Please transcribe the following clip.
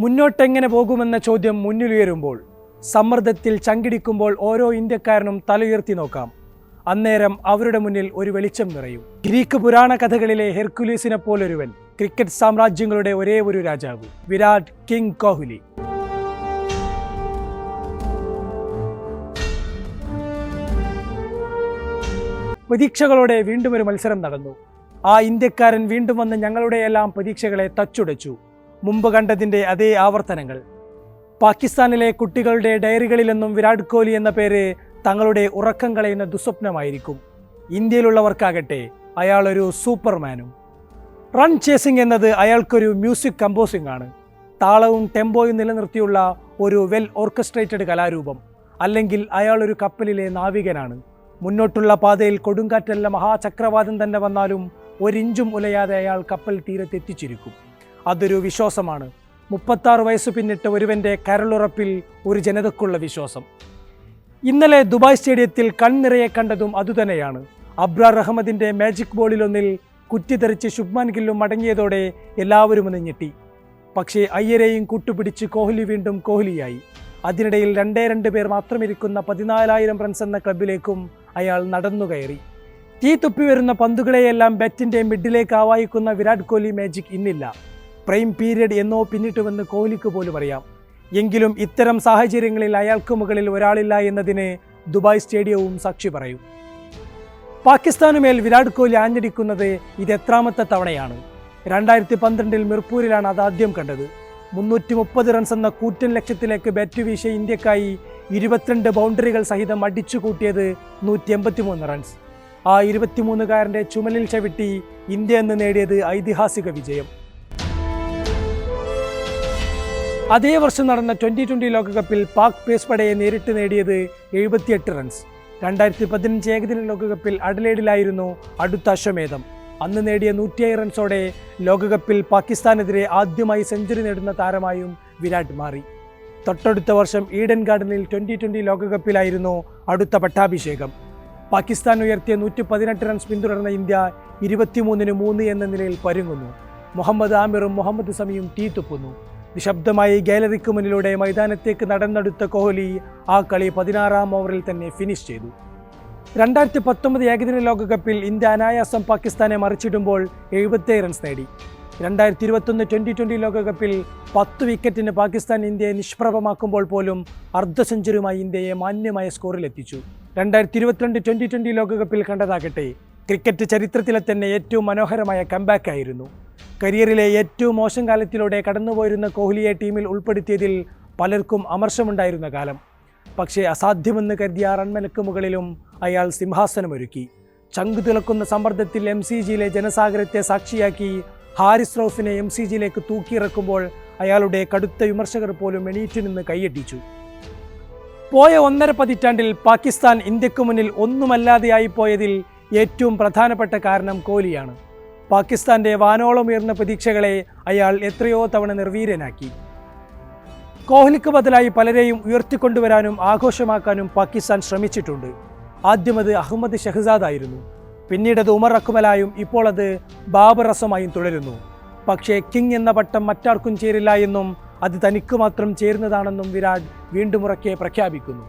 മുന്നോട്ടെങ്ങനെ പോകുമെന്ന ചോദ്യം മുന്നിലുയരുമ്പോൾ, സമ്മർദ്ദത്തിൽ ചങ്കിടിക്കുമ്പോൾ ഓരോ ഇന്ത്യക്കാരനും തലയുയർത്തി നോക്കാം. അന്നേരം അവരുടെ മുന്നിൽ ഒരു വെളിച്ചം നിറയും. ഗ്രീക്ക് പുരാണ കഥകളിലെ ഹെർക്കുലീസിനെ പോലൊരുവൻ, ക്രിക്കറ്റ് സാമ്രാജ്യങ്ങളുടെ ഒരേ ഒരു രാജാവ്, വിരാട് കിങ് കോഹ്ലി. പ്രതീക്ഷകളോടെ വീണ്ടും ഒരു മത്സരം നടന്നു. ആ ഇന്ത്യക്കാരൻ വീണ്ടും വന്ന് ഞങ്ങളുടെയെല്ലാം പ്രതീക്ഷകളെ തച്ചുടച്ചു. മുമ്പ് കണ്ടതിൻ്റെ അതേ ആവർത്തനങ്ങൾ. പാകിസ്ഥാനിലെ കുട്ടികളുടെ ഡയറികളിലൊന്നും വിരാട് കോഹ്ലി എന്ന പേര് തങ്ങളുടെ ഉറക്കം കളയുന്ന ദുസ്വപ്നമായിരിക്കും. ഇന്ത്യയിലുള്ളവർക്കാകട്ടെ അയാളൊരു സൂപ്പർമാനും. റൺ ചേസിംഗ് എന്നത് അയാൾക്കൊരു മ്യൂസിക് കമ്പോസിംഗ് ആണ്. താളവും ടെമ്പോയും നിലനിർത്തിയുള്ള ഒരു വെൽ ഓർക്കസ്ട്രേറ്റഡ് കലാരൂപം. അല്ലെങ്കിൽ അയാളൊരു കപ്പലിലെ നാവികനാണ്. മുന്നോട്ടുള്ള പാതയിൽ കൊടുങ്കാറ്റല്ല മഹാചക്രവാതം തന്നെ വന്നാലും ഒരിഞ്ചും ഉലയാതെ അയാൾ കപ്പൽ തീരത്തെത്തിച്ചിരിക്കും. അതൊരു വിശ്വാസമാണ്. 36 വയസ്സ് പിന്നിട്ട ഒരുവൻ്റെ കരളുറപ്പിൽ ഒരു ജനതക്കുള്ള വിശ്വാസം. ഇന്നലെ ദുബായ് സ്റ്റേഡിയത്തിൽ കൺനിറയെ കണ്ടതും അതുതന്നെയാണ്. അബ്രാർ അഹമ്മദിൻ്റെ മാജിക് ബോളിലൊന്നിൽ കുറ്റിത്തെറിച്ച് ശുഭ്മാൻ ഗില്ലും മടങ്ങിയതോടെ എല്ലാവരും ഒന്ന് ഞെട്ടി. പക്ഷേ അയ്യരെയും കൂട്ടുപിടിച്ച് കോഹ്ലി വീണ്ടും കോഹ്ലിയായി. അതിനിടയിൽ 2 പേർ മാത്രമിരിക്കുന്ന 14,000 റൺസ് എന്ന ക്ലബിലേക്കും അയാൾ നടന്നുകയറി. തീ തുപ്പി വരുന്ന പന്തുകളെയെല്ലാം ബാറ്റിൻ്റെ മിഡിലേക്ക് ആവാഹിക്കുന്ന വിരാട് കോഹ്ലി മാജിക് ഇന്നില്ല. പ്രൈം പീരിയഡ് എന്നോ പിന്നിട്ടുവെന്ന് കോഹ്ലിക്ക് പോലും അറിയാം. എങ്കിലും ഇത്തരം സാഹചര്യങ്ങളിൽ അയാൾക്ക് മുകളിൽ ഒരാളില്ല എന്നതിന് ദുബായ് സ്റ്റേഡിയവും സാക്ഷി പറയും. പാകിസ്ഥാനുമേൽ വിരാട് കോഹ്ലി ആഞ്ഞടിക്കുന്നത് ഇത് എത്രാമത്തെ തവണയാണ്? 2012 മിർപൂരിലാണ് അതാദ്യം കണ്ടത്. 330 റൺസ് എന്ന കൂറ്റൻ ലക്ഷ്യത്തിലേക്ക് ബാറ്റ് വീശിയ ഇന്ത്യക്കായി 22 ബൗണ്ടറികൾ സഹിതം അടിച്ചു കൂട്ടിയത് 183 റൺസ്. ആ 23-കാരൻ്റെ ചുമലിൽ ചവിട്ടി ഇന്ത്യ എന്ന് നേടിയത് ഐതിഹാസിക വിജയം. അതേ വർഷം നടന്ന 2020 ലോകകപ്പിൽ പാക് പേസ് പടയെ നേരിട്ട് നേടിയത് 78 റൺസ്. 2015 ഏകദിന ലോകകപ്പിൽ അഡലേഡിലായിരുന്നു അടുത്ത അശ്വമേധം. അന്ന് നേടിയ 107 റൺസോടെ ലോകകപ്പിൽ പാകിസ്ഥാനെതിരെ ആദ്യമായി സെഞ്ചുറി നേടുന്ന താരമായും വിരാട് മാറി. തൊട്ടടുത്ത വർഷം ഈഡൻ ഗാർഡനിൽ 2020 ലോകകപ്പിലായിരുന്നു അടുത്ത പട്ടാഭിഷേകം. പാകിസ്ഥാൻ ഉയർത്തിയ 118 റൺസ് പിന്തുടർന്ന ഇന്ത്യ 23-3 എന്ന നിലയിൽ പരുങ്ങുന്നു. മുഹമ്മദ് ആമിറും മുഹമ്മദ് സമിയും തീ തുപ്പുന്നു. നിശബ്ദമായി ഗാലറിക്ക് മുന്നിലൂടെ മൈതാനത്തേക്ക് നടന്നെടുത്ത കോഹ്ലി ആ കളി 16-ാം ഓവറിൽ തന്നെ ഫിനിഷ് ചെയ്തു. 2019 ഏകദിന ലോകകപ്പിൽ ഇന്ത്യ അനായാസം പാകിസ്ഥാനെ മറിച്ചിടുമ്പോൾ 77 റൺസ് നേടി. 2021 2020 ലോകകപ്പിൽ 10 വിക്കറ്റിന് പാകിസ്ഥാൻ ഇന്ത്യയെ നിഷ്പ്രഭമാക്കുമ്പോൾ പോലും അർദ്ധ സെഞ്ചുറിയുമായി ഇന്ത്യയെ മാന്യമായ സ്കോറിലെത്തിച്ചു. 2022 2020 ലോകകപ്പിൽ കണ്ടതാകട്ടെ ക്രിക്കറ്റ് ചരിത്രത്തിലെ തന്നെ ഏറ്റവും മനോഹരമായ കംബാക്ക് ആയിരുന്നു. കരിയറിലെ ഏറ്റവും മോശം കാലത്തിലൂടെ കടന്നുപോയിരുന്ന കോഹ്ലിയെ ടീമിൽ ഉൾപ്പെടുത്തിയതിൽ പലർക്കും അമർഷമുണ്ടായിരുന്ന കാലം. പക്ഷേ അസാധ്യമെന്ന് കരുതിയ റൺമലക്ക് മുകളിലും അയാൾ സിംഹാസനമൊരുക്കി. ചങ്കു തിളക്കുന്ന സമ്മർദ്ദത്തിൽ MCGയിലെ ജനസാഗരത്തെ സാക്ഷിയാക്കി ഹാരിസ് റൌഫിനെ MCGയിലേക്ക് തൂക്കിയിറക്കുമ്പോൾ അയാളുടെ കടുത്ത വിമർശകർ പോലും എണീറ്റ് നിന്ന് കൈയടിച്ചു. പോയ 1.5 പതിറ്റാണ്ടിൽ പാകിസ്ഥാൻ ഇന്ത്യക്ക് മുന്നിൽ ഒന്നുമല്ലാതെയായി പോയതിൽ ഏറ്റവും പ്രധാനപ്പെട്ട കാരണം കോഹ്ലിയാണ്. പാകിസ്ഥാന്റെ വാനോളം ഉയർന്ന പ്രതീക്ഷകളെ അയാൾ എത്രയോ തവണ നിർവീര്യനാക്കി. കോഹ്ലിക്ക് ബദലായി പലരെയും ഉയർത്തിക്കൊണ്ടുവരാനും ആഘോഷമാക്കാനും പാകിസ്ഥാൻ ശ്രമിച്ചിട്ടുണ്ട്. ആദ്യം അത് അഹമ്മദ് ഷഹ്സാദ് ആയിരുന്നു. പിന്നീടത് ഉമർ അക്മലായും ഇപ്പോൾ അത് ബാബർ അസമായും തുടരുന്നു. പക്ഷേ കിങ് എന്ന പട്ടം മറ്റാർക്കും ചേരില്ല എന്നും അത് തനിക്ക് മാത്രം ചേരുന്നതാണെന്നും വിരാട് വീണ്ടും ഉറക്കെ പ്രഖ്യാപിക്കുന്നു.